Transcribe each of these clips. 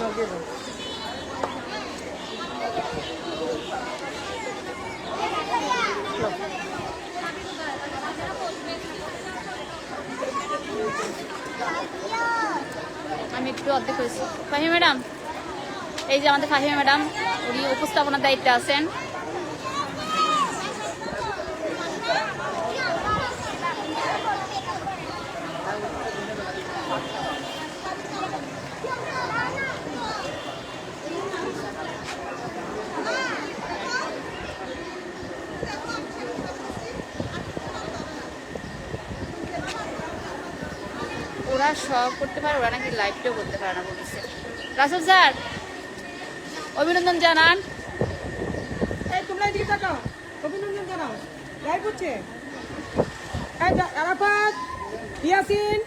আমি একটু অর্ধেক করেছি। ফাহিমা ম্যাডাম, এই যে আমাদের ফাহিমা ম্যাডাম, উনি উপস্থাপনার দায়িত্বে আছেন। ওরা সব করতে পারে, ওরা নাকি লাইভটাও করতে পারে না বলতেছে। রাসেল স্যার অভিনন্দন জানান। এই তোমরা এদিকে তাকাও, অভিনন্দন জানাও। লাইভ হচ্ছে। এই আরাফাত, ইয়াসিন,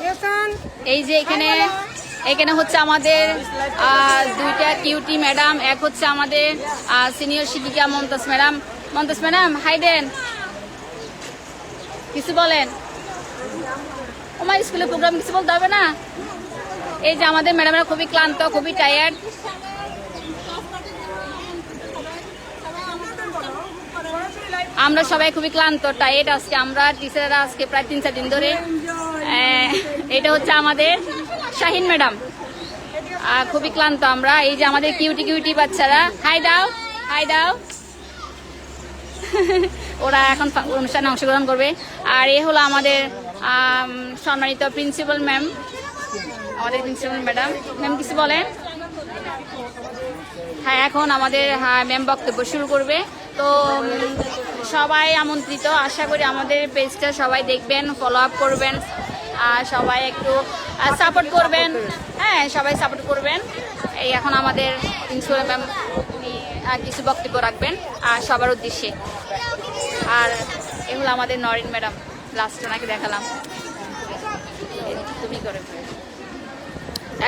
এহসান। এই যে এখানে হচ্ছে আমাদের দুইটা কিউটি ম্যাডাম, এক হচ্ছে আমাদের সিনিয়র শিক্ষিকা Mumtaz madam. Mumtaz madam hi দেন, কিছু বলেন। আমার স্কুলের প্রোগ্রাম কিছু বলতে হবে না? এই যে আমাদের ম্যাডামরা খুবই ক্লান্ত, খুবই টায়ার্ড। আমরা সবাই খুবই ক্লান্ত, টায়ার্ড আজকে। আমরা টিচাররা আজকে প্রায় 3-4 দিন ধরে। এটা হচ্ছে আমাদের শাহিন ম্যাডাম, খুবই ক্লান্ত আমরা। এই যে আমাদের কিউটি কিউটি বাচ্চারা, হাই দাও, হাই দাও। ওরা এখন অনুষ্ঠানে অংশগ্রহণ করবে। আর এ হলো আমাদের সম্মানিত প্রিন্সিপাল ম্যাম, আমাদের প্রিন্সিপাল ম্যাডাম। ম্যাম কিছু বলেন? হ্যাঁ, এখন আমাদের ম্যাম বক্তব্য শুরু করবে। তো সবাই আমন্ত্রিত। আশা করি আমাদের পেজটা সবাই দেখবেন, ফলো আপ করবেন, আর সবাই একটু সাপোর্ট করবেন। হ্যাঁ, সবাই সাপোর্ট করবেন। এই এখন আমাদের প্রিন্সিপাল ম্যাম কিছু বক্তব্য রাখবেন আর সবার উদ্দেশ্যে। আর এগুলো আমাদের নরিন ম্যাডাম, লাস্ট ওনাকে দেখালাম। তুমি করে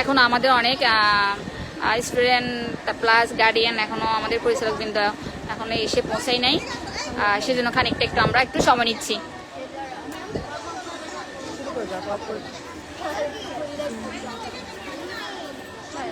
এখন আমাদের অনেক স্টুডেন্ট প্লাস গার্ডিয়ান এখনো আমাদের পরিচালকবৃন্দ এখনো এসে পৌঁছাই নাই, সেজন্য খানিকটা একটু আমরা একটু সময় নিচ্ছি।